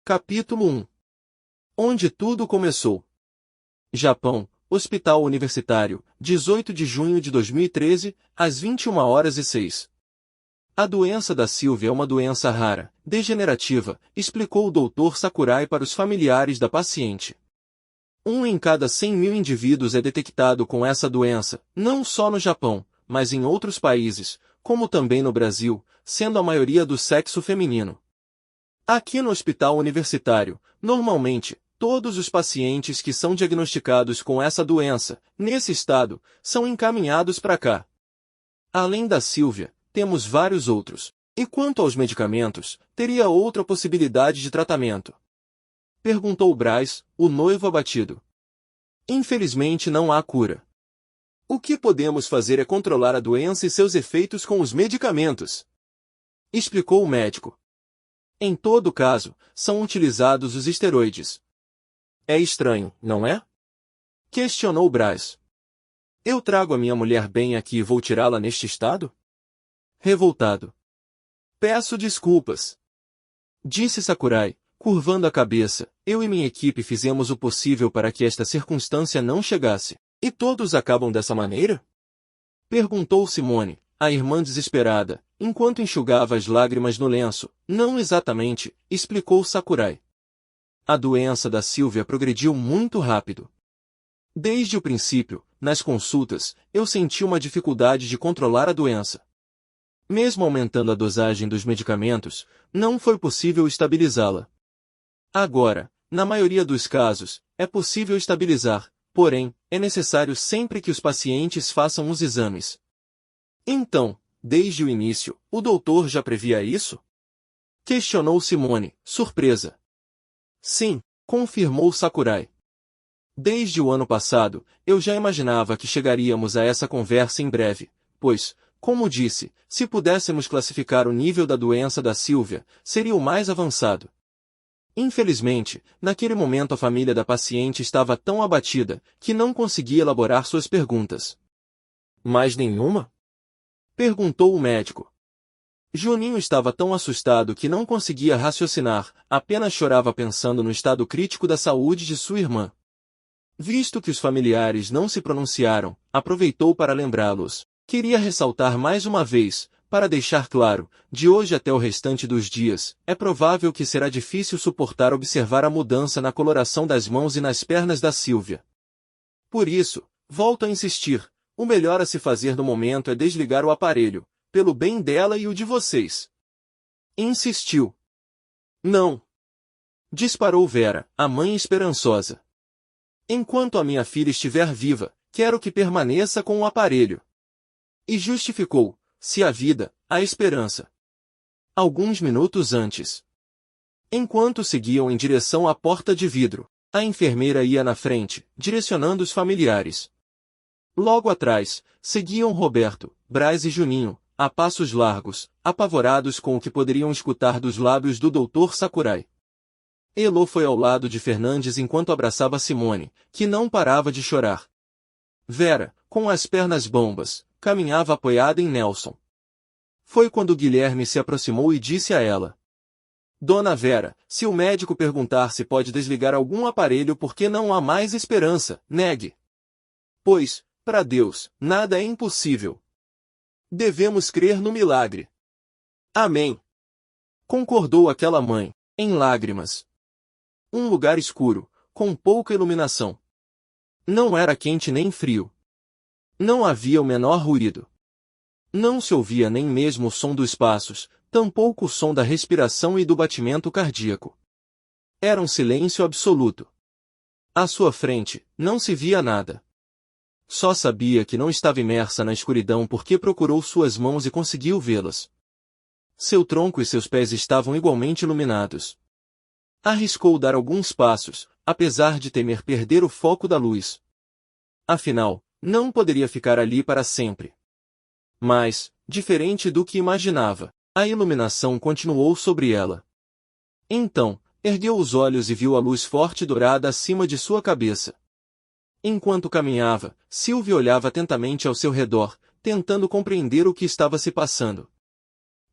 Capítulo 1. Onde tudo começou. Japão, Hospital Universitário, 18 de junho de 2013, às 21h06. A doença da Sylvia é uma doença rara, degenerativa, explicou o Dr. Sakurai para os familiares da paciente. 1 em cada 100 mil indivíduos é detectado com essa doença, não só no Japão, mas em outros países, como também no Brasil, sendo a maioria do sexo feminino. Aqui no hospital universitário, normalmente, todos os pacientes que são diagnosticados com essa doença, nesse estado, são encaminhados para cá. Além da Sylvia, temos vários outros. E quanto aos medicamentos, teria outra possibilidade de tratamento? Perguntou Braz, o noivo abatido. Infelizmente não há cura. O que podemos fazer é controlar a doença e seus efeitos com os medicamentos, explicou o médico. Em todo caso, são utilizados os esteroides. É estranho, não é? Questionou Braz. Eu trago a minha mulher bem aqui e vou tirá-la neste estado? Revoltado. Peço desculpas, disse Sakurai, curvando a cabeça. Eu e minha equipe fizemos o possível para que esta circunstância não chegasse. E todos acabam dessa maneira? Perguntou Simone, a irmã desesperada, enquanto enxugava as lágrimas no lenço. Não exatamente, explicou Sakurai. A doença da Sylvia progrediu muito rápido. Desde o princípio, nas consultas, eu senti uma dificuldade de controlar a doença. Mesmo aumentando a dosagem dos medicamentos, não foi possível estabilizá-la. Agora, na maioria dos casos, é possível estabilizar, porém, é necessário sempre que os pacientes façam os exames. Então, desde o início, o doutor já previa isso? Questionou Simone, surpresa. Sim, confirmou Sakurai. Desde o ano passado, eu já imaginava que chegaríamos a essa conversa em breve, pois, como disse, se pudéssemos classificar o nível da doença da Sylvia, seria o mais avançado. Infelizmente, naquele momento a família da paciente estava tão abatida, que não conseguia elaborar suas perguntas. Mais nenhuma? Perguntou o médico. Juninho estava tão assustado que não conseguia raciocinar, apenas chorava pensando no estado crítico da saúde de sua irmã. Visto que os familiares não se pronunciaram, aproveitou para lembrá-los. Queria ressaltar mais uma vez, para deixar claro, de hoje até o restante dos dias, é provável que será difícil suportar observar a mudança na coloração das mãos e nas pernas da Sylvia. Por isso, volto a insistir, o melhor a se fazer no momento é desligar o aparelho, pelo bem dela e o de vocês. Insistiu. Não. Disparou Vera, a mãe esperançosa. Enquanto a minha filha estiver viva, quero que permaneça com o aparelho. E justificou, se há vida, há esperança. Alguns minutos antes. Enquanto seguiam em direção à porta de vidro, a enfermeira ia na frente, direcionando os familiares. Logo atrás, seguiam Roberto, Braz e Juninho, a passos largos, apavorados com o que poderiam escutar dos lábios do Dr. Sakurai. Elo foi ao lado de Fernandes enquanto abraçava Simone, que não parava de chorar. Vera, com as pernas bambas, caminhava apoiada em Nelson. Foi quando Guilherme se aproximou e disse a ela: Dona Vera, se o médico perguntar se pode desligar algum aparelho porque não há mais esperança, negue. Pois, para Deus, nada é impossível. Devemos crer no milagre. Amém. Concordou aquela mãe, em lágrimas. Um lugar escuro, com pouca iluminação. Não era quente nem frio. Não havia o menor ruído. Não se ouvia nem mesmo o som dos passos, tampouco o som da respiração e do batimento cardíaco. Era um silêncio absoluto. À sua frente, não se via nada. Só sabia que não estava imersa na escuridão porque procurou suas mãos e conseguiu vê-las. Seu tronco e seus pés estavam igualmente iluminados. Arriscou dar alguns passos, apesar de temer perder o foco da luz. Afinal, não poderia ficar ali para sempre. Mas, diferente do que imaginava, a iluminação continuou sobre ela. Então, ergueu os olhos e viu a luz forte dourada acima de sua cabeça. Enquanto caminhava, Sylvia olhava atentamente ao seu redor, tentando compreender o que estava se passando.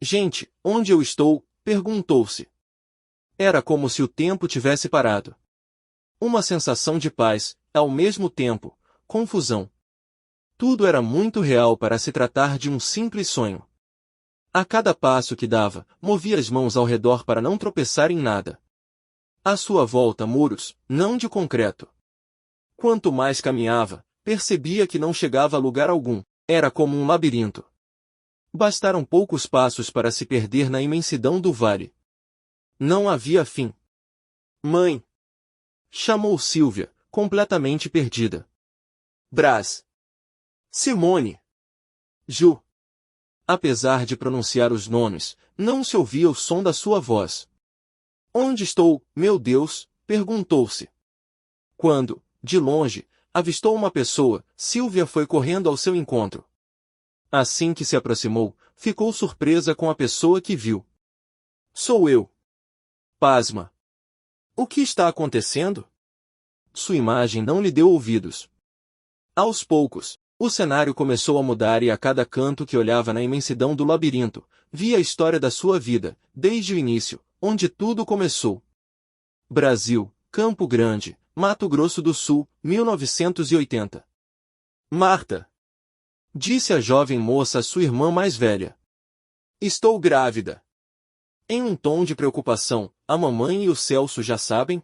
Gente, onde eu estou? Perguntou-se. Era como se o tempo tivesse parado. Uma sensação de paz, ao mesmo tempo, confusão. Tudo era muito real para se tratar de um simples sonho. A cada passo que dava, movia as mãos ao redor para não tropeçar em nada. À sua volta muros, não de concreto. Quanto mais caminhava, percebia que não chegava a lugar algum. Era como um labirinto. Bastaram poucos passos para se perder na imensidão do vale. Não havia fim. Mãe! Chamou Silvia, completamente perdida. Brás! Simone! Ju! Apesar de pronunciar os nomes, não se ouvia o som da sua voz. Onde estou, meu Deus? Perguntou-se. Quando, de longe, avistou uma pessoa, Silvia foi correndo ao seu encontro. Assim que se aproximou, ficou surpresa com a pessoa que viu. Sou eu. Pasma. O que está acontecendo? Sua imagem não lhe deu ouvidos. Aos poucos, o cenário começou a mudar e a cada canto que olhava na imensidão do labirinto, via a história da sua vida, desde o início, onde tudo começou. Brasil, Campo Grande, Mato Grosso do Sul, 1980. Marta! Disse a jovem moça à sua irmã mais velha. Estou grávida. Em um tom de preocupação, a mamãe e o Celso já sabem?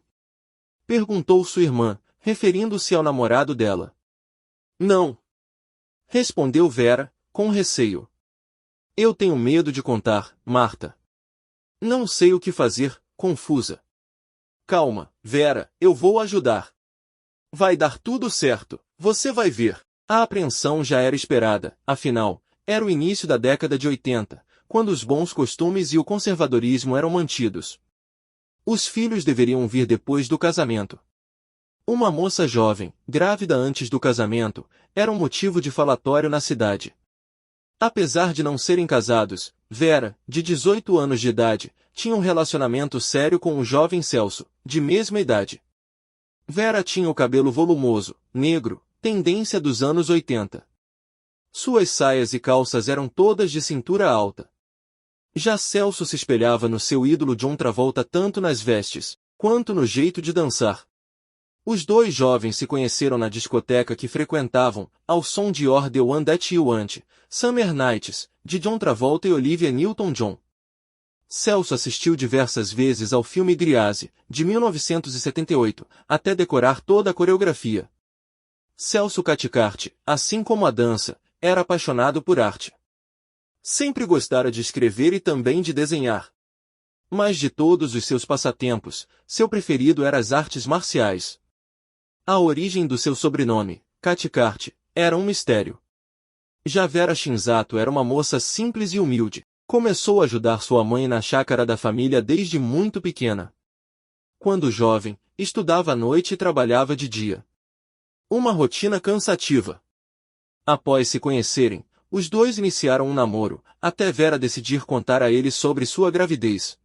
Perguntou sua irmã, referindo-se ao namorado dela. Não. Respondeu Vera, com receio. Eu tenho medo de contar, Marta. Não sei o que fazer, confusa. Calma, Vera, eu vou ajudar. Vai dar tudo certo, você vai ver. A apreensão já era esperada, afinal, era o início da década de 80, quando os bons costumes e o conservadorismo eram mantidos. Os filhos deveriam vir depois do casamento. Uma moça jovem, grávida antes do casamento, era um motivo de falatório na cidade. Apesar de não serem casados, Vera, de 18 anos de idade, tinha um relacionamento sério com o jovem Celso, de mesma idade. Vera tinha o cabelo volumoso, negro, tendência dos anos 80. Suas saias e calças eram todas de cintura alta. Já Celso se espelhava no seu ídolo John Travolta tanto nas vestes, quanto no jeito de dançar. Os dois jovens se conheceram na discoteca que frequentavam, ao som de You're the One That You Want, Summer Nights, de John Travolta e Olivia Newton-John. Celso assistiu diversas vezes ao filme Griase, de 1978, até decorar toda a coreografia. Celso Caticarte, assim como a dança, era apaixonado por arte. Sempre gostara de escrever e também de desenhar. Mas de todos os seus passatempos, seu preferido era as artes marciais. A origem do seu sobrenome, Caticarte, era um mistério. Já Vera Shinzato era uma moça simples e humilde. Começou a ajudar sua mãe na chácara da família desde muito pequena. Quando jovem, estudava à noite e trabalhava de dia. Uma rotina cansativa. Após se conhecerem, os dois iniciaram um namoro, até Vera decidir contar a ele sobre sua gravidez.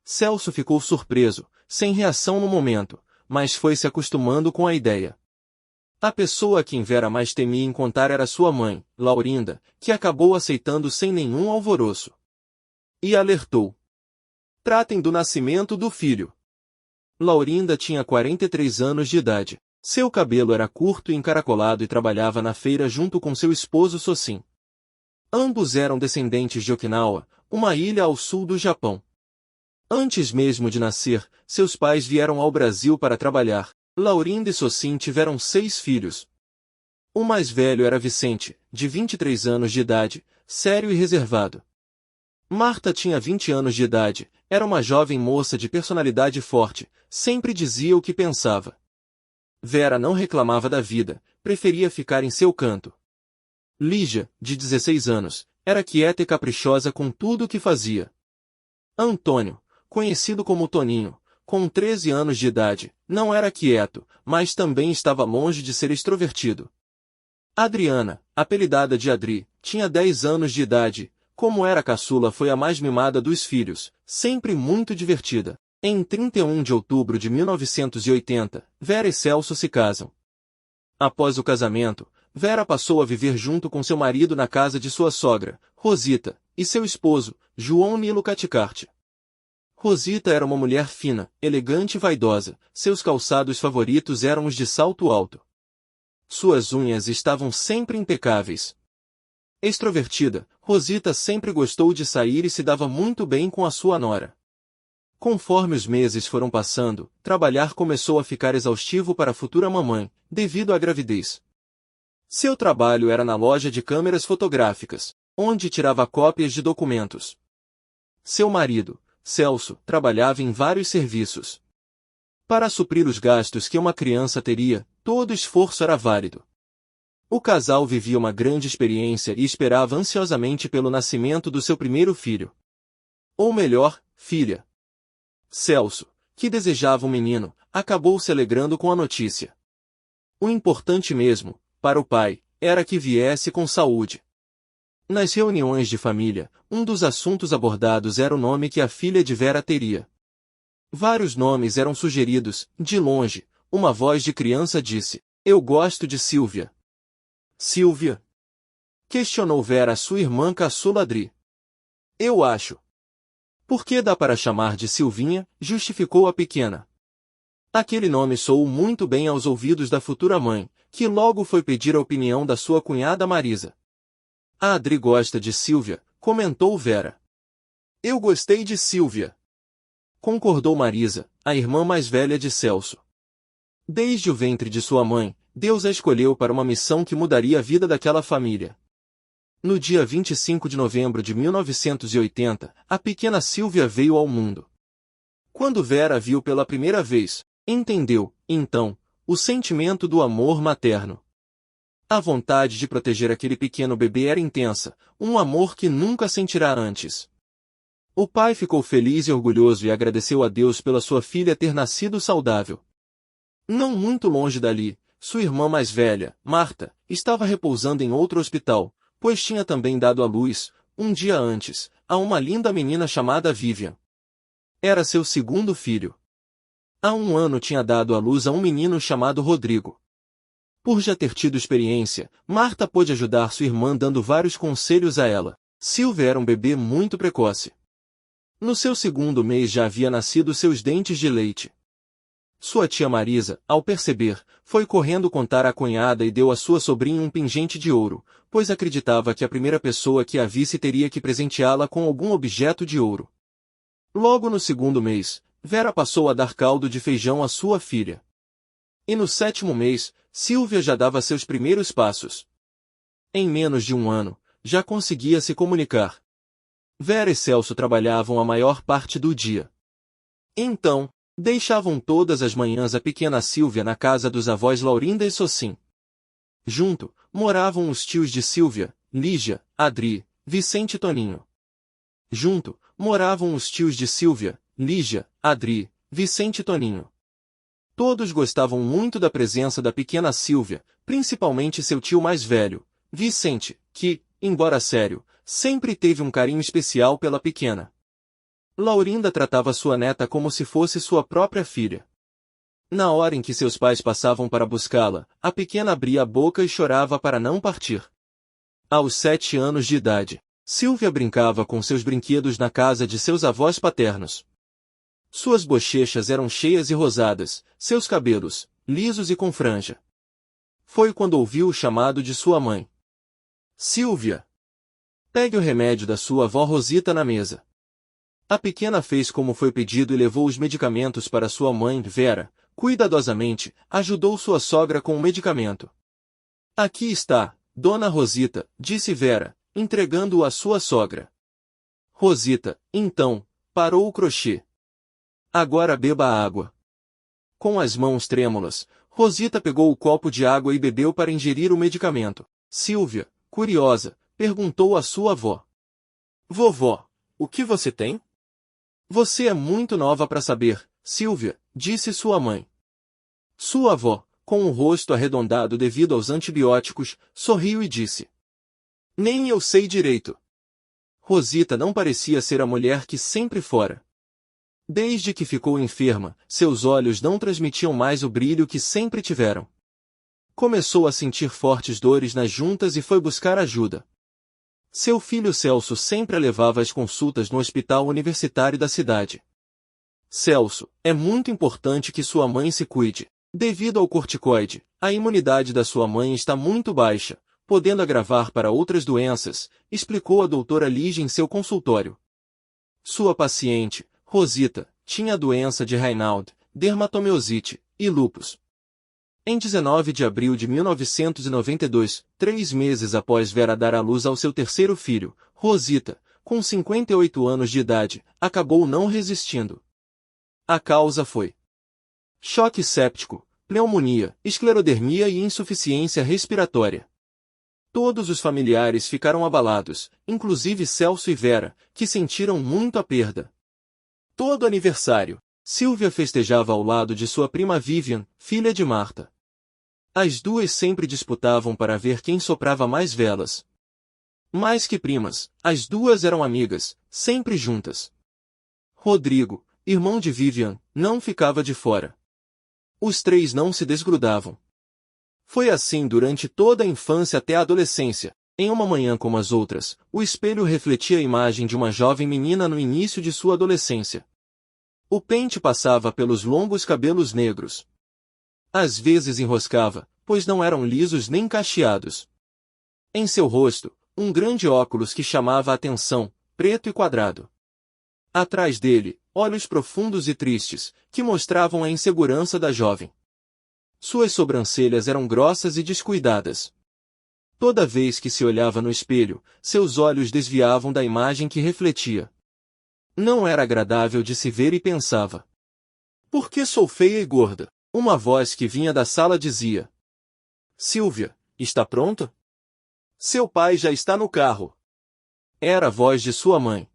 Celso ficou surpreso, sem reação no momento, mas foi se acostumando com a ideia. A pessoa a quem Vera mais temia em contar era sua mãe, Laurinda, que acabou aceitando sem nenhum alvoroço. E alertou. Tratem do nascimento do filho. Laurinda tinha 43 anos de idade. Seu cabelo era curto e encaracolado e trabalhava na feira junto com seu esposo Sosin. Ambos eram descendentes de Okinawa, uma ilha ao sul do Japão. Antes mesmo de nascer, seus pais vieram ao Brasil para trabalhar. Laurinda e Sosin tiveram 6 filhos. O mais velho era Vicente, de 23 anos de idade, sério e reservado. Marta tinha 20 anos de idade, era uma jovem moça de personalidade forte, sempre dizia o que pensava. Vera não reclamava da vida, preferia ficar em seu canto. Lígia, de 16 anos, era quieta e caprichosa com tudo o que fazia. Antônio, conhecido como Toninho, com 13 anos de idade, não era quieto, mas também estava longe de ser extrovertido. Adriana, apelidada de Adri, tinha 10 anos de idade, como era caçula foi a mais mimada dos filhos, sempre muito divertida. Em 31 de outubro de 1980, Vera e Celso se casam. Após o casamento, Vera passou a viver junto com seu marido na casa de sua sogra, Rosita, e seu esposo, João Nilo Caticarte. Rosita era uma mulher fina, elegante e vaidosa, seus calçados favoritos eram os de salto alto. Suas unhas estavam sempre impecáveis. Extrovertida, Rosita sempre gostou de sair e se dava muito bem com a sua nora. Conforme os meses foram passando, trabalhar começou a ficar exaustivo para a futura mamãe, devido à gravidez. Seu trabalho era na loja de câmeras fotográficas, onde tirava cópias de documentos. Seu marido, Celso, trabalhava em vários serviços. Para suprir os gastos que uma criança teria, todo esforço era válido. O casal vivia uma grande experiência e esperava ansiosamente pelo nascimento do seu primeiro filho. Ou melhor, filha. Celso, que desejava um menino, acabou se alegrando com a notícia. O importante mesmo, para o pai, era que viesse com saúde. Nas reuniões de família, um dos assuntos abordados era o nome que a filha de Vera teria. Vários nomes eram sugeridos, de longe, uma voz de criança disse, "Eu gosto de Silvia." Silvia? Questionou Vera sua irmã caçula Adri. Eu acho. Por que dá para chamar de Silvinha? Justificou a pequena. Aquele nome soou muito bem aos ouvidos da futura mãe, que logo foi pedir a opinião da sua cunhada Marisa. A Adri gosta de Silvia, comentou Vera. Eu gostei de Silvia. Concordou Marisa, a irmã mais velha de Celso. Desde o ventre de sua mãe, Deus a escolheu para uma missão que mudaria a vida daquela família. No dia 25 de novembro de 1980, a pequena Silvia veio ao mundo. Quando Vera a viu pela primeira vez, entendeu, então, o sentimento do amor materno. A vontade de proteger aquele pequeno bebê era intensa, um amor que nunca sentirá antes. O pai ficou feliz e orgulhoso e agradeceu a Deus pela sua filha ter nascido saudável. Não muito longe dali, sua irmã mais velha, Marta, estava repousando em outro hospital, pois tinha também dado à luz, um dia antes, a uma linda menina chamada Vivian. Era seu segundo filho. Há um ano tinha dado à luz a um menino chamado Rodrigo. Por já ter tido experiência, Marta pôde ajudar sua irmã dando vários conselhos a ela. Silvia era um bebê muito precoce. No seu segundo mês já havia nascido seus dentes de leite. Sua tia Marisa, ao perceber, foi correndo contar à cunhada e deu à sua sobrinha um pingente de ouro, pois acreditava que a primeira pessoa que a visse teria que presenteá-la com algum objeto de ouro. Logo no segundo mês, Vera passou a dar caldo de feijão à sua filha. E no sétimo mês, Silvia já dava seus primeiros passos. Em menos de um ano, já conseguia se comunicar. Vera e Celso trabalhavam a maior parte do dia. Então, deixavam todas as manhãs a pequena Silvia na casa dos avós Laurinda e Socim. Junto, moravam os tios de Silvia, Lígia, Adri, Vicente e Toninho. Junto, moravam os tios de Silvia, Lígia, Adri, Vicente e Toninho. Todos gostavam muito da presença da pequena Silvia, principalmente seu tio mais velho, Vicente, que, embora sério, sempre teve um carinho especial pela pequena. Laurinda tratava sua neta como se fosse sua própria filha. Na hora em que seus pais passavam para buscá-la, a pequena abria a boca e chorava para não partir. Aos 7 anos de idade, Silvia brincava com seus brinquedos na casa de seus avós paternos. Suas bochechas eram cheias e rosadas, seus cabelos, lisos e com franja. Foi quando ouviu o chamado de sua mãe. Silvia! Pegue o remédio da sua avó Rosita na mesa. A pequena fez como foi pedido e levou os medicamentos para sua mãe, Vera. Cuidadosamente, ajudou sua sogra com o medicamento. Aqui está, Dona Rosita, disse Vera, entregando-o à sua sogra. Rosita, então, parou o crochê. Agora beba a água. Com as mãos trêmulas, Rosita pegou o copo de água e bebeu para ingerir o medicamento. Silvia, curiosa, perguntou à sua avó. Vovó, o que você tem? Você é muito nova para saber, Silvia, disse sua mãe. Sua avó, com o rosto arredondado devido aos antibióticos, sorriu e disse. Nem eu sei direito. Rosita não parecia ser a mulher que sempre fora. Desde que ficou enferma, seus olhos não transmitiam mais o brilho que sempre tiveram. Começou a sentir fortes dores nas juntas e foi buscar ajuda. Seu filho Celso sempre a levava às consultas no hospital universitário da cidade. Celso, é muito importante que sua mãe se cuide. Devido ao corticoide, a imunidade da sua mãe está muito baixa, podendo agravar para outras doenças, explicou a doutora Lígia em seu consultório. Sua paciente, Rosita, tinha a doença de Raynaud, dermatomiosite e lúpus. Em 19 de abril de 1992, 3 meses após Vera dar à luz ao seu terceiro filho, Rosita, com 58 anos de idade, acabou não resistindo. A causa foi choque séptico, pneumonia, esclerodermia e insuficiência respiratória. Todos os familiares ficaram abalados, inclusive Celso e Vera, que sentiram muito a perda. Todo aniversário, Silvia festejava ao lado de sua prima Vivian, filha de Marta. As duas sempre disputavam para ver quem soprava mais velas. Mais que primas, as duas eram amigas, sempre juntas. Rodrigo, irmão de Vivian, não ficava de fora. Os três não se desgrudavam. Foi assim durante toda a infância até a adolescência. Em uma manhã como as outras, o espelho refletia a imagem de uma jovem menina no início de sua adolescência. O pente passava pelos longos cabelos negros. Às vezes enroscava, pois não eram lisos nem cacheados. Em seu rosto, um grande óculos que chamava a atenção, preto e quadrado. Atrás dele, olhos profundos e tristes, que mostravam a insegurança da jovem. Suas sobrancelhas eram grossas e descuidadas. Toda vez que se olhava no espelho, seus olhos desviavam da imagem que refletia. Não era agradável de se ver e pensava: por que sou feia e gorda? Uma voz que vinha da sala dizia: Silvia, está pronta? Seu pai já está no carro. Era a voz de sua mãe.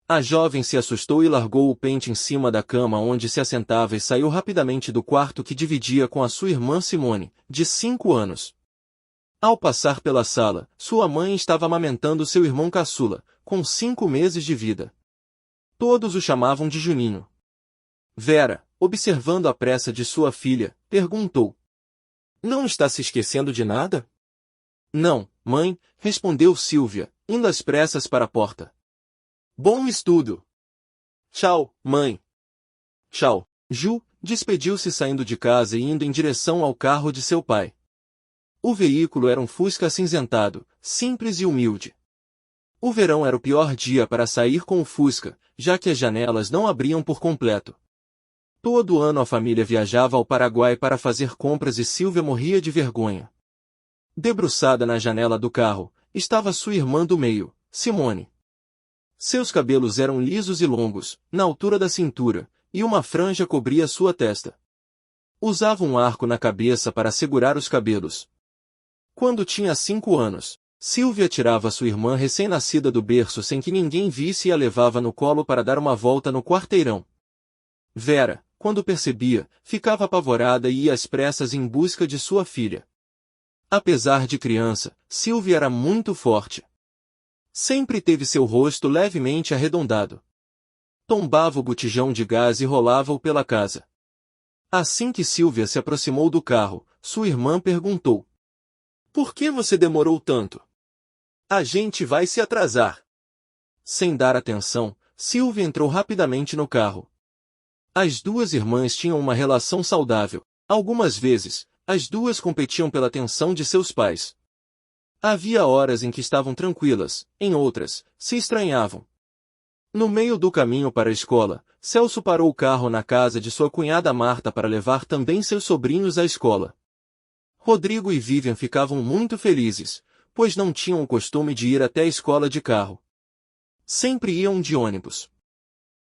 A jovem se assustou e largou o pente em cima da cama onde se assentava e saiu rapidamente do quarto que dividia com a sua irmã Simone, de 5 anos. Ao passar pela sala, sua mãe estava amamentando seu irmão caçula, com 5 meses de vida. Todos o chamavam de Juninho. Vera, observando a pressa de sua filha, perguntou: não está se esquecendo de nada? Não, mãe, respondeu Silvia, indo às pressas para a porta. Bom estudo! Tchau, mãe! Tchau! Ju despediu-se saindo de casa e indo em direção ao carro de seu pai. O veículo era um Fusca acinzentado, simples e humilde. O verão era o pior dia para sair com o Fusca, já que as janelas não abriam por completo. Todo ano a família viajava ao Paraguai para fazer compras e Silvia morria de vergonha. Debruçada na janela do carro, estava sua irmã do meio, Simone. Seus cabelos eram lisos e longos, na altura da cintura, e uma franja cobria sua testa. Usava um arco na cabeça para segurar os cabelos. Quando tinha 5 anos, Silvia tirava sua irmã recém-nascida do berço sem que ninguém visse e a levava no colo para dar uma volta no quarteirão. Vera, quando percebia, ficava apavorada e ia às pressas em busca de sua filha. Apesar de criança, Silvia era muito forte. Sempre teve seu rosto levemente arredondado. Tombava o botijão de gás e rolava-o pela casa. Assim que Silvia se aproximou do carro, sua irmã perguntou: por que você demorou tanto? A gente vai se atrasar. Sem dar atenção, Silvia entrou rapidamente no carro. As duas irmãs tinham uma relação saudável. Algumas vezes, as duas competiam pela atenção de seus pais. Havia horas em que estavam tranquilas, em outras, se estranhavam. No meio do caminho para a escola, Celso parou o carro na casa de sua cunhada Marta para levar também seus sobrinhos à escola. Rodrigo e Vivian ficavam muito felizes, pois não tinham o costume de ir até a escola de carro. Sempre iam de ônibus.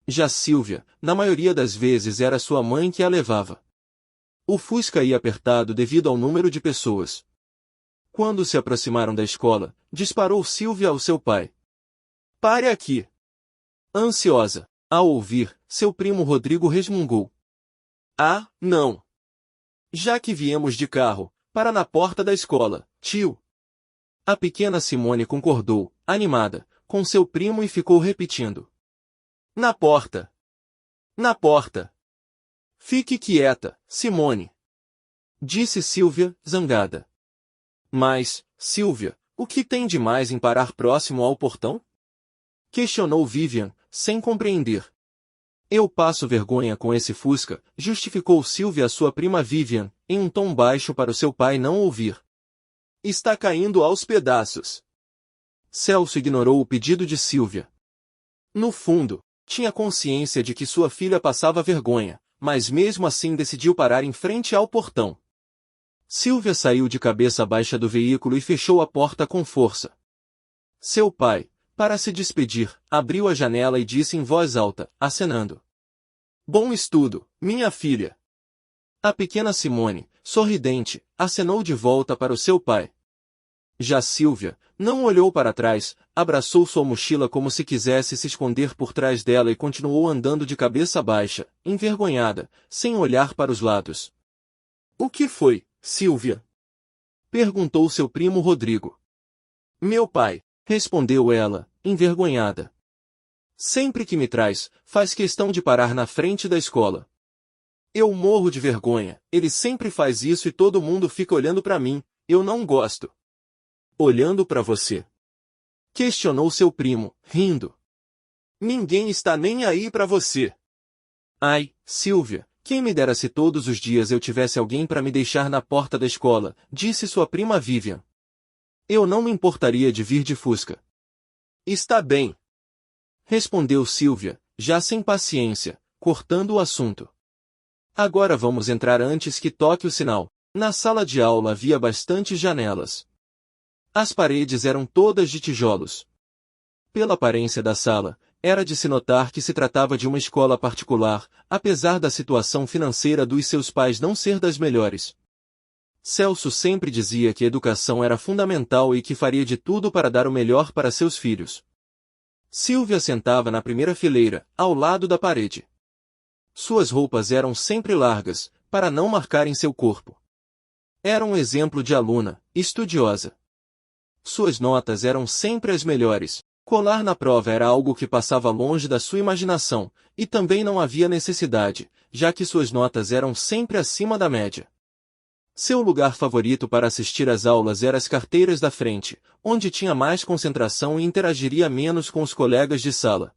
Já Silvia, na maioria das vezes era sua mãe que a levava. O Fusca ia apertado devido ao número de pessoas. Quando se aproximaram da escola, disparou Silvia ao seu pai. Pare aqui! Ansiosa, ao ouvir, seu primo Rodrigo resmungou. Ah, não! Já que viemos de carro, para na porta da escola, tio. A pequena Simone concordou, animada, com seu primo e ficou repetindo. Na porta! Na porta! Fique quieta, Simone! Disse Silvia, zangada. Mas, Silvia, o que tem de mais em parar próximo ao portão? Questionou Vivian, sem compreender. Eu passo vergonha com esse Fusca, justificou Sylvia a sua prima Vivian, em um tom baixo para o seu pai não ouvir. Está caindo aos pedaços. Celso ignorou o pedido de Sylvia. No fundo, tinha consciência de que sua filha passava vergonha, mas mesmo assim decidiu parar em frente ao portão. Sylvia saiu de cabeça baixa do veículo e fechou a porta com força. Seu pai, para se despedir, abriu a janela e disse em voz alta, acenando. Bom estudo, minha filha. A pequena Simone, sorridente, acenou de volta para o seu pai. Já Sylvia, não olhou para trás, abraçou sua mochila como se quisesse se esconder por trás dela e continuou andando de cabeça baixa, envergonhada, sem olhar para os lados. O que foi, Sylvia? Perguntou seu primo Rodrigo. Meu pai, respondeu ela, envergonhada. Sempre que me traz, faz questão de parar na frente da escola. Eu morro de vergonha, ele sempre faz isso e todo mundo fica olhando para mim, eu não gosto. Olhando para você? Questionou seu primo, rindo. Ninguém está nem aí para você. Ai, Sylvia, quem me dera se todos os dias eu tivesse alguém para me deixar na porta da escola, disse sua prima Vivian. Eu não me importaria de vir de Fusca. Está bem. Respondeu Sylvia, já sem paciência, cortando o assunto. Agora vamos entrar antes que toque o sinal. Na sala de aula havia bastantes janelas. As paredes eram todas de tijolos. Pela aparência da sala, era de se notar que se tratava de uma escola particular, apesar da situação financeira dos seus pais não ser das melhores. Celso sempre dizia que a educação era fundamental e que faria de tudo para dar o melhor para seus filhos. Sylvia sentava na primeira fileira, ao lado da parede. Suas roupas eram sempre largas, para não marcarem seu corpo. Era um exemplo de aluna, estudiosa. Suas notas eram sempre as melhores. Colar na prova era algo que passava longe da sua imaginação, e também não havia necessidade, já que suas notas eram sempre acima da média. Seu lugar favorito para assistir às aulas era as carteiras da frente, onde tinha mais concentração e interagiria menos com os colegas de sala.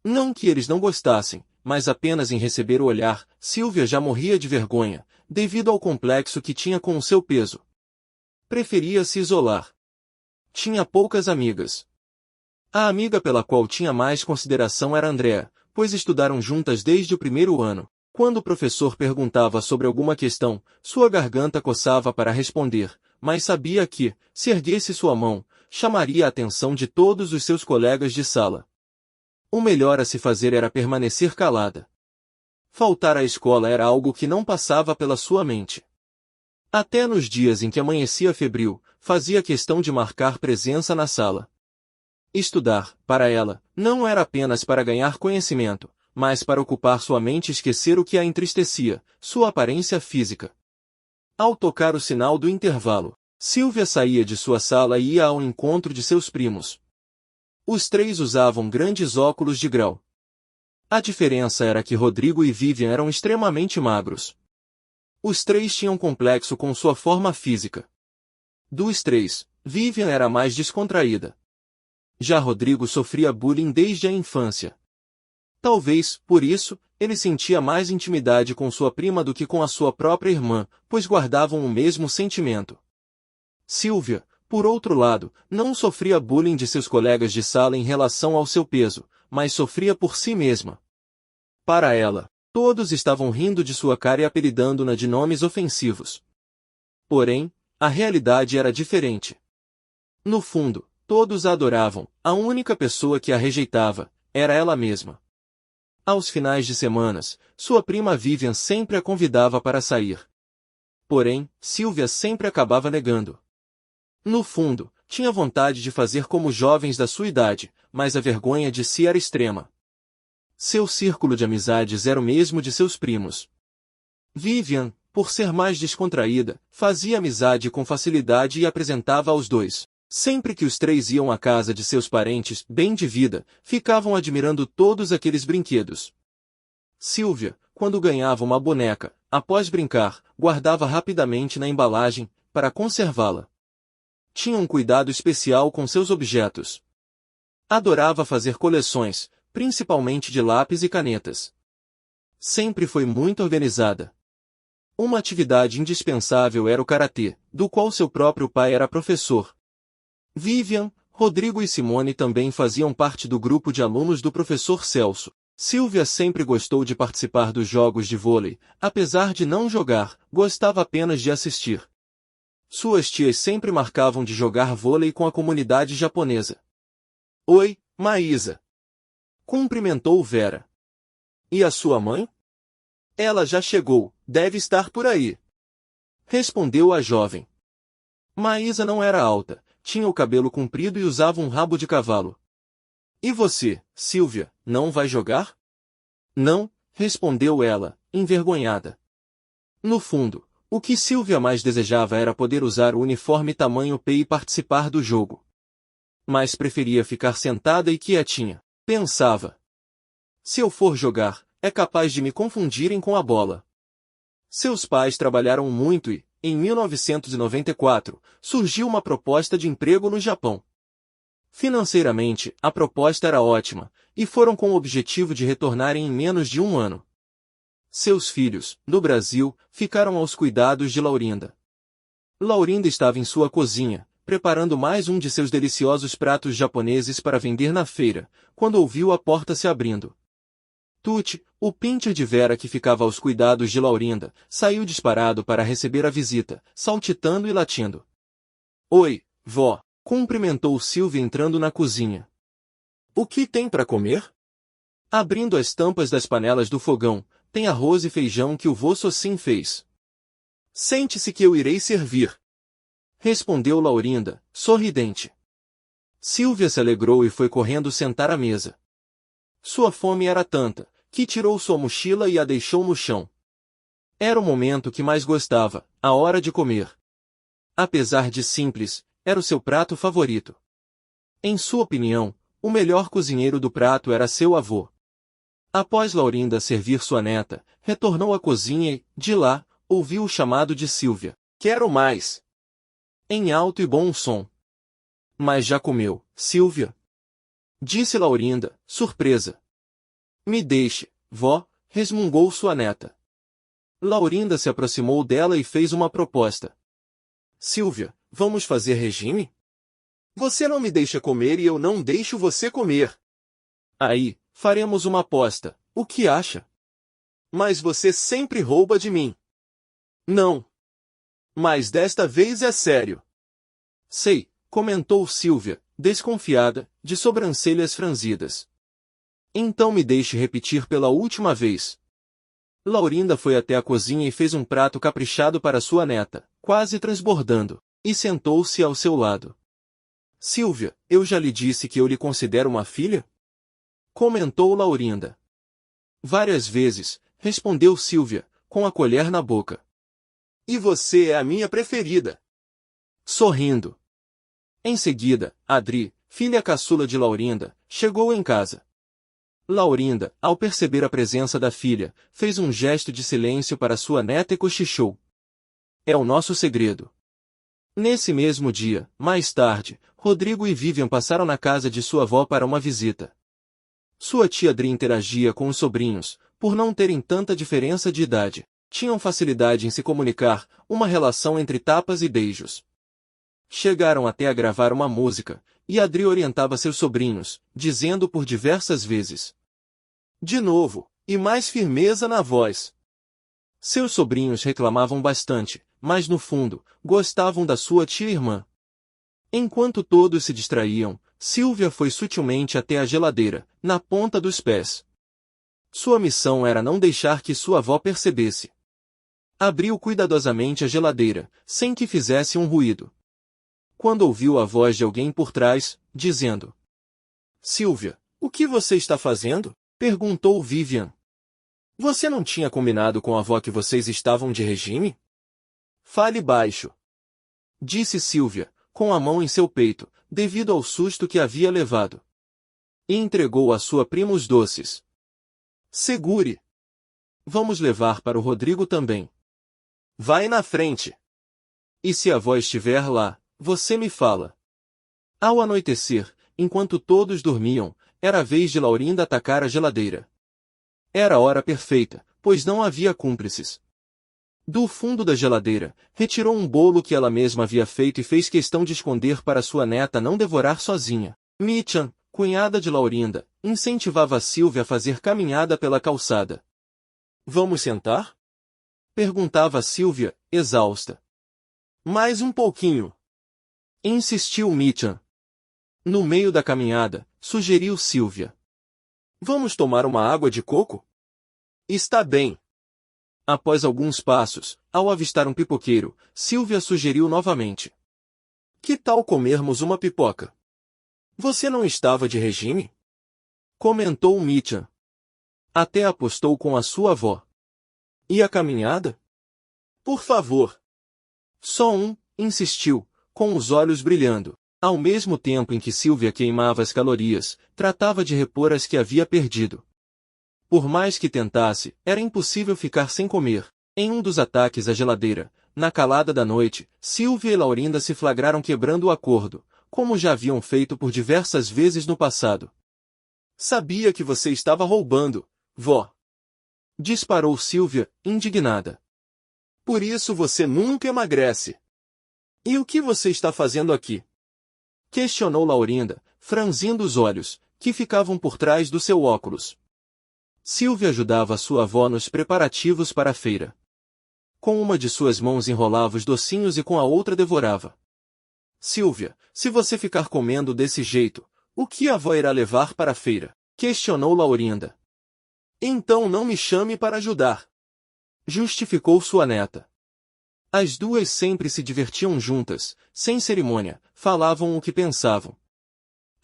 Não que eles não gostassem, mas apenas em receber o olhar, Sylvia já morria de vergonha, devido ao complexo que tinha com o seu peso. Preferia se isolar. Tinha poucas amigas. A amiga pela qual tinha mais consideração era Andrea, pois estudaram juntas desde o primeiro ano. Quando o professor perguntava sobre alguma questão, sua garganta coçava para responder, mas sabia que, se erguesse sua mão, chamaria a atenção de todos os seus colegas de sala. O melhor a se fazer era permanecer calada. Faltar à escola era algo que não passava pela sua mente. Até nos dias em que amanhecia febril, fazia questão de marcar presença na sala. Estudar, para ela, não era apenas para ganhar conhecimento, mas para ocupar sua mente e esquecer o que a entristecia, sua aparência física. Ao tocar o sinal do intervalo, Sylvia saía de sua sala e ia ao encontro de seus primos. Os três usavam grandes óculos de grau. A diferença era que Rodrigo e Vivian eram extremamente magros. Os três tinham complexo com sua forma física. Dos três, Vivian era a mais descontraída. Já Rodrigo sofria bullying desde a infância. Talvez, por isso, ele sentia mais intimidade com sua prima do que com a sua própria irmã, pois guardavam o mesmo sentimento. Sylvia, por outro lado, não sofria bullying de seus colegas de sala em relação ao seu peso, mas sofria por si mesma. Para ela, todos estavam rindo de sua cara e apelidando-na de nomes ofensivos. Porém, a realidade era diferente. No fundo, todos a adoravam, a única pessoa que a rejeitava era ela mesma. Aos finais de semanas, sua prima Vivian sempre a convidava para sair. Porém, Sylvia sempre acabava negando. No fundo, tinha vontade de fazer como jovens da sua idade, mas a vergonha de si era extrema. Seu círculo de amizades era o mesmo de seus primos. Vivian, por ser mais descontraída, fazia amizade com facilidade e apresentava aos dois. Sempre que os três iam à casa de seus parentes, bem de vida, ficavam admirando todos aqueles brinquedos. Sylvia, quando ganhava uma boneca, após brincar, guardava rapidamente na embalagem, para conservá-la. Tinha um cuidado especial com seus objetos. Adorava fazer coleções, principalmente de lápis e canetas. Sempre foi muito organizada. Uma atividade indispensável era o karatê, do qual seu próprio pai era professor. Vivian, Rodrigo e Simone também faziam parte do grupo de alunos do professor Celso. Silvia sempre gostou de participar dos jogos de vôlei, apesar de não jogar, gostava apenas de assistir. Suas tias sempre marcavam de jogar vôlei com a comunidade japonesa. Oi, Maísa. Cumprimentou Vera. E a sua mãe? Ela já chegou, deve estar por aí. Respondeu a jovem. Maísa não era alta, tinha o cabelo comprido e usava um rabo de cavalo. E você, Silvia, não vai jogar? Não, respondeu ela, envergonhada. No fundo, o que Silvia mais desejava era poder usar o uniforme tamanho P e participar do jogo. Mas preferia ficar sentada e quietinha, pensava. Se eu for jogar, é capaz de me confundirem com a bola. Seus pais trabalharam muito e, em 1994, surgiu uma proposta de emprego no Japão. Financeiramente, a proposta era ótima, e foram com o objetivo de retornarem em menos de um ano. Seus filhos, no Brasil, ficaram aos cuidados de Laurinda. Laurinda estava em sua cozinha, preparando mais um de seus deliciosos pratos japoneses para vender na feira, quando ouviu a porta se abrindo. Tuti, o pincher de Vera que ficava aos cuidados de Laurinda, saiu disparado para receber a visita, saltitando e latindo. Oi, vó, cumprimentou Silvia entrando na cozinha. O que tem para comer? Abrindo as tampas das panelas do fogão, tem arroz e feijão que o vô Socin fez. Sente-se que eu irei servir. Respondeu Laurinda, sorridente. Silvia se alegrou e foi correndo sentar à mesa. Sua fome era tanta, que tirou sua mochila e a deixou no chão. Era o momento que mais gostava, a hora de comer. Apesar de simples, era o seu prato favorito. Em sua opinião, o melhor cozinheiro do prato era seu avô. Após Laurinda servir sua neta, retornou à cozinha e, de lá, ouviu o chamado de Silvia. Quero mais! Em alto e bom som. Mas já comeu, Silvia? Disse Laurinda, surpresa. Me deixe, vó, resmungou sua neta. Laurinda se aproximou dela e fez uma proposta. Silvia, vamos fazer regime? Você não me deixa comer e eu não deixo você comer. Aí, faremos uma aposta, o que acha? Mas você sempre rouba de mim. Não. Mas desta vez é sério. Sei, comentou Silvia, desconfiada, de sobrancelhas franzidas. Então me deixe repetir pela última vez. Laurinda foi até a cozinha e fez um prato caprichado para sua neta, quase transbordando, e sentou-se ao seu lado. Silvia, eu já lhe disse que eu lhe considero uma filha? Comentou Laurinda. Várias vezes, respondeu Silvia, com a colher na boca. E você é a minha preferida. Sorrindo. Em seguida, Adri, filha caçula de Laurinda, chegou em casa. Laurinda, ao perceber a presença da filha, fez um gesto de silêncio para sua neta e cochichou. É o nosso segredo. Nesse mesmo dia, mais tarde, Rodrigo e Vivian passaram na casa de sua avó para uma visita. Sua tia Adri interagia com os sobrinhos, por não terem tanta diferença de idade. Tinham facilidade em se comunicar, uma relação entre tapas e beijos. Chegaram até a gravar uma música, e Adri orientava seus sobrinhos, dizendo por diversas vezes. De novo, e mais firmeza na voz. Seus sobrinhos reclamavam bastante, mas no fundo, gostavam da sua tia-irmã. Enquanto todos se distraíam, Silvia foi sutilmente até a geladeira, na ponta dos pés. Sua missão era não deixar que sua avó percebesse. Abriu cuidadosamente a geladeira, sem que fizesse um ruído. Quando ouviu a voz de alguém por trás, dizendo: Silvia, o que você está fazendo? Perguntou Vivian. Você não tinha combinado com a avó que vocês estavam de regime? Fale baixo. Disse Silvia, com a mão em seu peito, devido ao susto que havia levado. E entregou à sua prima os doces. Segure. Vamos levar para o Rodrigo também. Vai na frente. E se a avó estiver lá, você me fala. Ao anoitecer, enquanto todos dormiam, era a vez de Laurinda atacar a geladeira. Era a hora perfeita, pois não havia cúmplices. Do fundo da geladeira, retirou um bolo que ela mesma havia feito e fez questão de esconder para sua neta não devorar sozinha. Michan, cunhada de Laurinda, incentivava Silvia a fazer caminhada pela calçada. Vamos sentar? Perguntava Silvia, exausta. Mais um pouquinho. Insistiu Michan. No meio da caminhada, sugeriu Silvia. Vamos tomar uma água de coco? Está bem. Após alguns passos, ao avistar um pipoqueiro, Silvia sugeriu novamente. Que tal comermos uma pipoca? Você não estava de regime? Comentou Michan. Até apostou com a sua avó. E a caminhada? Por favor. Só um, insistiu, com os olhos brilhando. Ao mesmo tempo em que Silvia queimava as calorias, tratava de repor as que havia perdido. Por mais que tentasse, era impossível ficar sem comer. Em um dos ataques à geladeira, na calada da noite, Silvia e Laurinda se flagraram quebrando o acordo, como já haviam feito por diversas vezes no passado. Sabia que você estava roubando, vó. Disparou Silvia, indignada. Por isso você nunca emagrece. E o que você está fazendo aqui? Questionou Laurinda, franzindo os olhos, que ficavam por trás do seu óculos. Silvia ajudava sua avó nos preparativos para a feira. Com uma de suas mãos enrolava os docinhos e com a outra devorava. Silvia, se você ficar comendo desse jeito, o que a avó irá levar para a feira? Questionou Laurinda. Então não me chame para ajudar. Justificou sua neta. As duas sempre se divertiam juntas, sem cerimônia, falavam o que pensavam.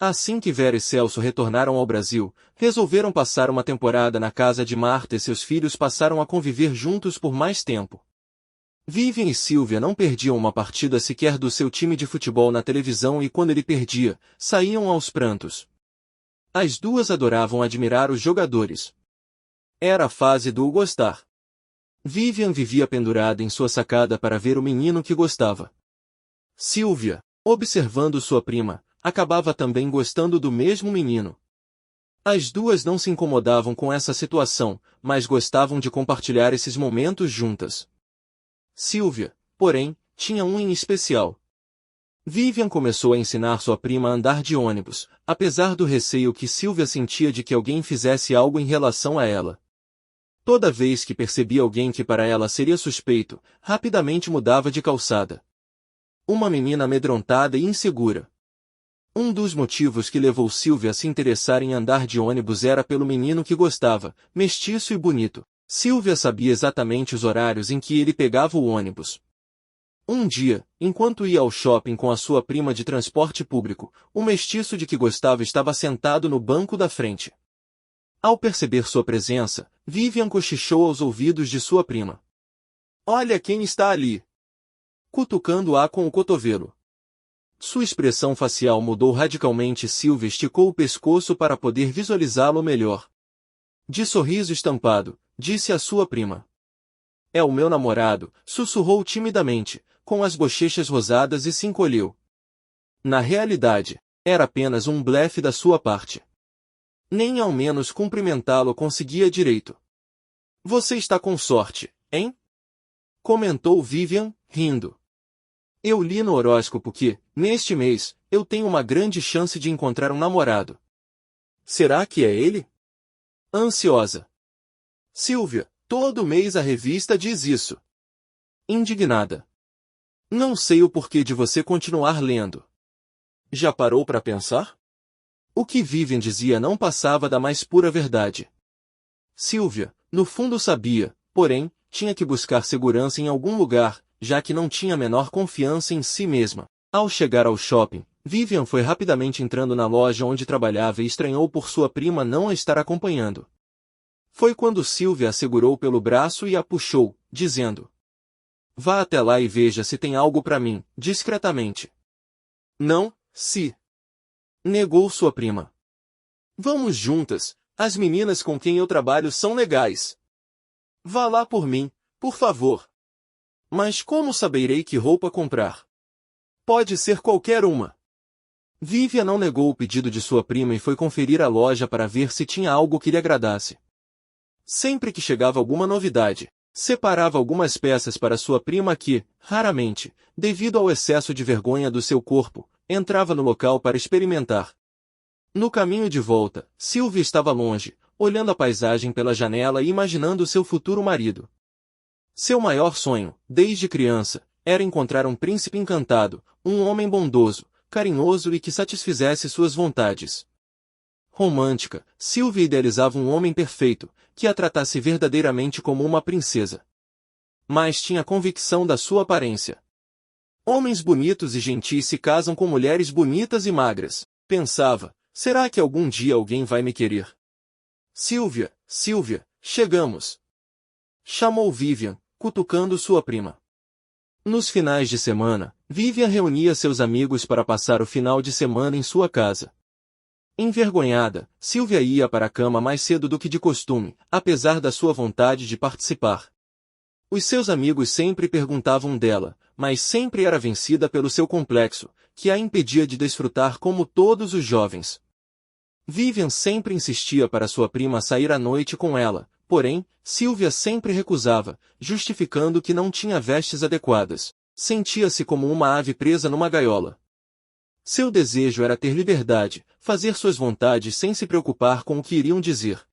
Assim que Vera e Celso retornaram ao Brasil, resolveram passar uma temporada na casa de Marta e seus filhos passaram a conviver juntos por mais tempo. Vivian e Silvia não perdiam uma partida sequer do seu time de futebol na televisão e quando ele perdia, saíam aos prantos. As duas adoravam admirar os jogadores. Era a fase do gostar. Vivian vivia pendurada em sua sacada para ver o menino que gostava. Silvia, observando sua prima, acabava também gostando do mesmo menino. As duas não se incomodavam com essa situação, mas gostavam de compartilhar esses momentos juntas. Silvia, porém, tinha um em especial. Vivian começou a ensinar sua prima a andar de ônibus, apesar do receio que Silvia sentia de que alguém fizesse algo em relação a ela. Toda vez que percebia alguém que para ela seria suspeito, rapidamente mudava de calçada. Uma menina amedrontada e insegura. Um dos motivos que levou Silvia a se interessar em andar de ônibus era pelo menino que gostava, mestiço e bonito. Silvia sabia exatamente os horários em que ele pegava o ônibus. Um dia, enquanto ia ao shopping com a sua prima de transporte público, o mestiço de que gostava estava sentado no banco da frente. Ao perceber sua presença, Vivian cochichou aos ouvidos de sua prima. Olha quem está ali! Cutucando-a com o cotovelo. Sua expressão facial mudou radicalmente e Silvia esticou o pescoço para poder visualizá-lo melhor. De sorriso estampado, disse a sua prima. É o meu namorado, sussurrou timidamente, com as bochechas rosadas e se encolheu. Na realidade, era apenas um blefe da sua parte. Nem ao menos cumprimentá-lo conseguia direito. Você está com sorte, hein? Comentou Vivian, rindo. Eu li no horóscopo que, neste mês, eu tenho uma grande chance de encontrar um namorado. Será que é ele? Ansiosa. Silvia, todo mês a revista diz isso. Indignada. Não sei o porquê de você continuar lendo. Já parou para pensar? O que Vivian dizia não passava da mais pura verdade. Silvia, no fundo sabia, porém, tinha que buscar segurança em algum lugar, já que não tinha a menor confiança em si mesma. Ao chegar ao shopping, Vivian foi rapidamente entrando na loja onde trabalhava e estranhou por sua prima não a estar acompanhando. Foi quando Silvia a segurou pelo braço e a puxou, dizendo: Vá até lá e veja se tem algo para mim, discretamente. Não, se. Negou sua prima. Vamos juntas, as meninas com quem eu trabalho são legais. Vá lá por mim, por favor. Mas como saberei que roupa comprar? Pode ser qualquer uma. Vivian não negou o pedido de sua prima e foi conferir a loja para ver se tinha algo que lhe agradasse. Sempre que chegava alguma novidade, separava algumas peças para sua prima que, raramente, devido ao excesso de vergonha do seu corpo, entrava no local para experimentar. No caminho de volta, Sylvia estava longe, olhando a paisagem pela janela e imaginando seu futuro marido. Seu maior sonho, desde criança, era encontrar um príncipe encantado, um homem bondoso, carinhoso e que satisfizesse suas vontades. Romântica, Sylvia idealizava um homem perfeito, que a tratasse verdadeiramente como uma princesa. Mas tinha convicção da sua aparência. Homens bonitos e gentis se casam com mulheres bonitas e magras, pensava, será que algum dia alguém vai me querer? Sylvia, Sylvia, chegamos! Chamou Vivian, cutucando sua prima. Nos finais de semana, Vivian reunia seus amigos para passar o final de semana em sua casa. Envergonhada, Sylvia ia para a cama mais cedo do que de costume, apesar da sua vontade de participar. Os seus amigos sempre perguntavam dela, mas sempre era vencida pelo seu complexo, que a impedia de desfrutar como todos os jovens. Vivian sempre insistia para sua prima sair à noite com ela, porém, Sylvia sempre recusava, justificando que não tinha vestes adequadas. Sentia-se como uma ave presa numa gaiola. Seu desejo era ter liberdade, fazer suas vontades sem se preocupar com o que iriam dizer.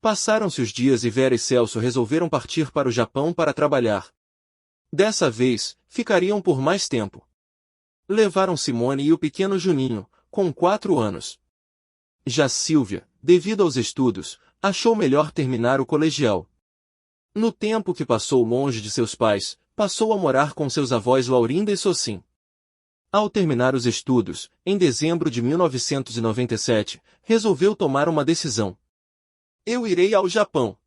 Passaram-se os dias e Vera e Celso resolveram partir para o Japão para trabalhar. Dessa vez, ficariam por mais tempo. Levaram Simone e o pequeno Juninho, com 4 anos. Já Sylvia, devido aos estudos, achou melhor terminar o colegial. No tempo que passou longe de seus pais, passou a morar com seus avós Laurinda e Socin. Ao terminar os estudos, em dezembro de 1997, resolveu tomar uma decisão. Eu irei ao Japão.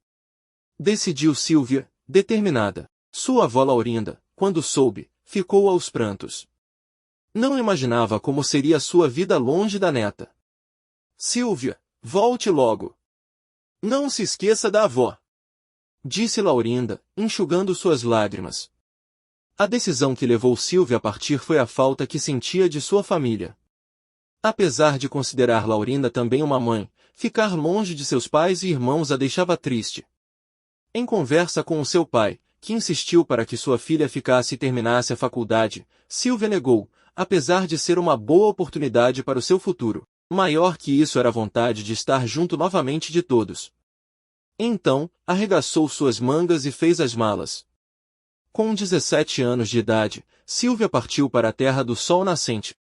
Decidiu Sylvia, determinada. Sua avó Laurinda, quando soube, ficou aos prantos. Não imaginava como seria sua vida longe da neta. Sylvia, volte logo. Não se esqueça da avó, disse Laurinda, enxugando suas lágrimas. A decisão que levou Sylvia a partir foi a falta que sentia de sua família. Apesar de considerar Laurinda também uma mãe, ficar longe de seus pais e irmãos a deixava triste. Em conversa com o seu pai, que insistiu para que sua filha ficasse e terminasse a faculdade, Sylvia negou, apesar de ser uma boa oportunidade para o seu futuro. Maior que isso era a vontade de estar junto novamente de todos. Então, arregaçou suas mangas e fez as malas. Com 17 anos de idade, Sylvia partiu para a terra do sol nascente,